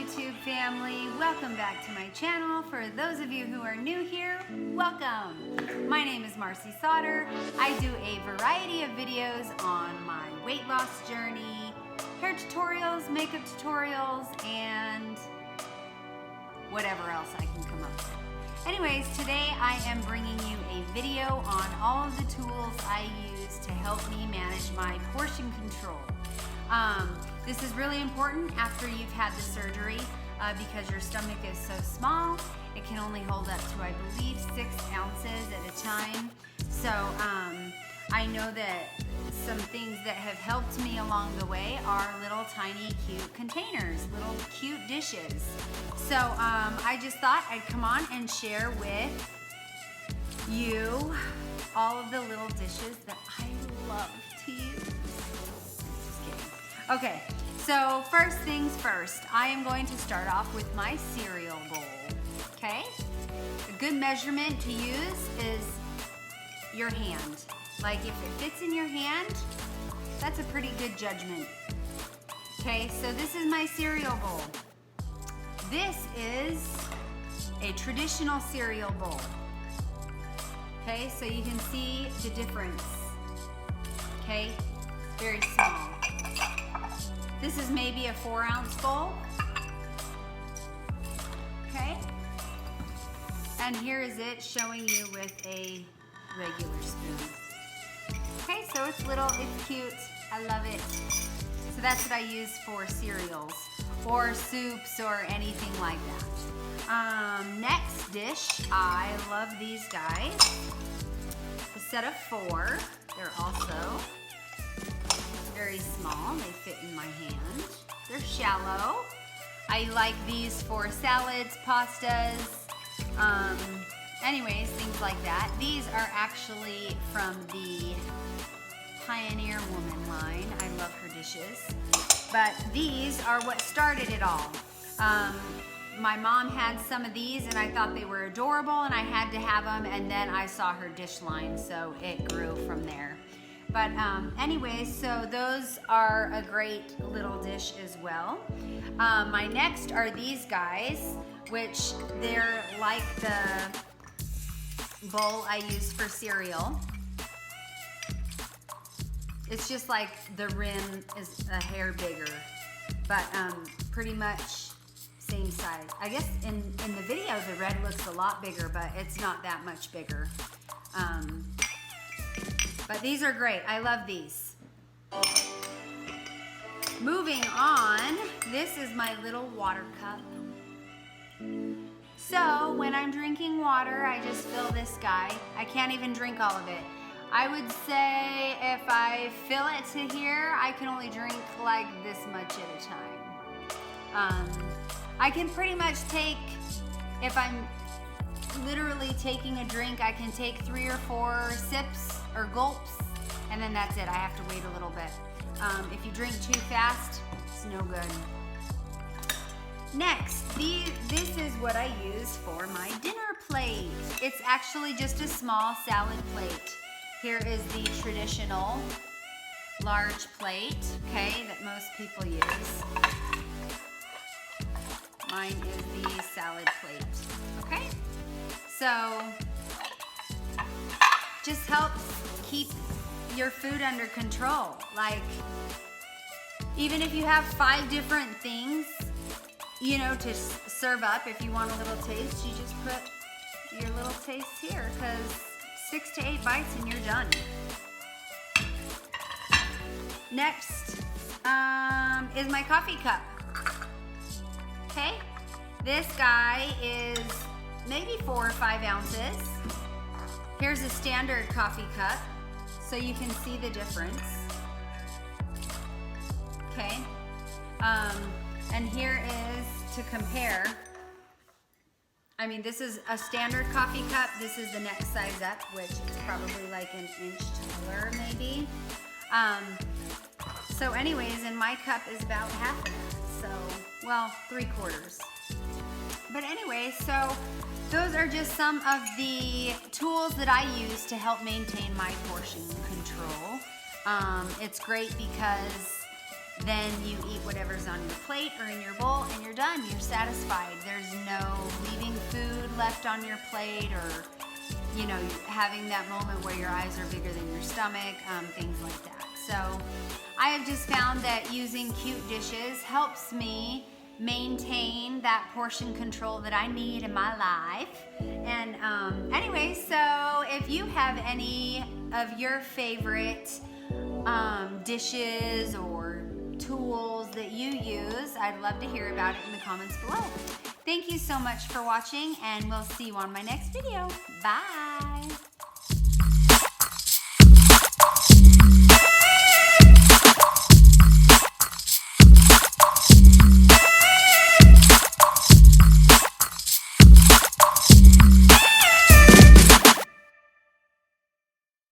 YouTube family, welcome back to my channel. For those of you who are new here, welcome. My name is Marcy Sauter. I do a variety of videos on my weight loss journey, hair tutorials, makeup tutorials, and whatever else I can come up with. Anyways, today I am bringing you a video on all of the tools I use to help me manage my portion control. This is really important after you've had the surgery because your stomach is so small. It can only hold up to, I believe, 6 ounces at a time. So I know that some things that have helped me along the way are little tiny cute containers, little cute dishes. So I just thought I'd come on and share with you all of the little dishes that I love to use. Okay, so first things first, I am going to start off with my cereal bowl, okay? A good measurement to use is your hand. Like if it fits in your hand, that's a pretty good judgment. Okay, so this is my cereal bowl. This is a traditional cereal bowl. Okay, so you can see the difference. Okay, very small. This is maybe a 4-ounce bowl. Okay. And here is it showing you with a regular spoon. Okay, so it's little, it's cute. I love it. So that's what I use for cereals or soups or anything like that. Next dish, I love these guys. A set of 4. They're also very small. They fit in my hand. They're shallow. I like these for salads, pastas, anyways, things like that. These are actually from the Pioneer Woman line. I love her dishes. But these are what started it all. My mom had some of these and I thought they were adorable and I had to have them, and then I saw her dish line, so it grew from there. But anyways, so those are a great little dish as well. My next are these guys, which they're like the bowl I use for cereal. It's just like the rim is a hair bigger, but pretty much same size. I guess in the video the red looks a lot bigger, but it's not that much bigger. But these are great. I love these. Moving on, this is my little water cup. So when I'm drinking water, I just fill this guy. I can't even drink all of it. I would say if I fill it to here, I can only drink like this much at a time. I can pretty much take, if I'm literally taking a drink, I can take 3 or 4 sips or gulps, and then that's it. I have to wait a little bit. If you drink too fast, it's no good. Next, this is what I use for my dinner plate. It's actually just a small salad plate. Here is the traditional large plate, okay, that most people use. Mine is the salad plate, okay? So, just helps keep your food under control. Like, even if you have 5 different things, you know, to serve up, if you want a little taste, you just put your little taste here, because 6 to 8 bites and you're done. Next is my coffee cup. Okay, this guy is maybe 4 or 5 ounces. Here's a standard coffee cup, so you can see the difference. Okay, and here is to compare. I mean, this is a standard coffee cup. This is the next size up, which is probably like an inch taller, maybe. So anyways, and my cup is about half of that. So, well, 3/4. But anyway, so those are just some of the tools that I use to help maintain my portion control. It's great because Then you eat whatever's on your plate or in your bowl and you're done. You're satisfied. There's no leaving food left on your plate or, you know, having that moment where your eyes are bigger than your stomach, things like that. So I have just found that using cute dishes helps me maintain that portion control that I need in my life. And anyway, so if you have any of your favorite dishes or tools that you use, I'd love to hear about it in the comments below. Thank you so much for watching, and we'll see you on my next video. Bye!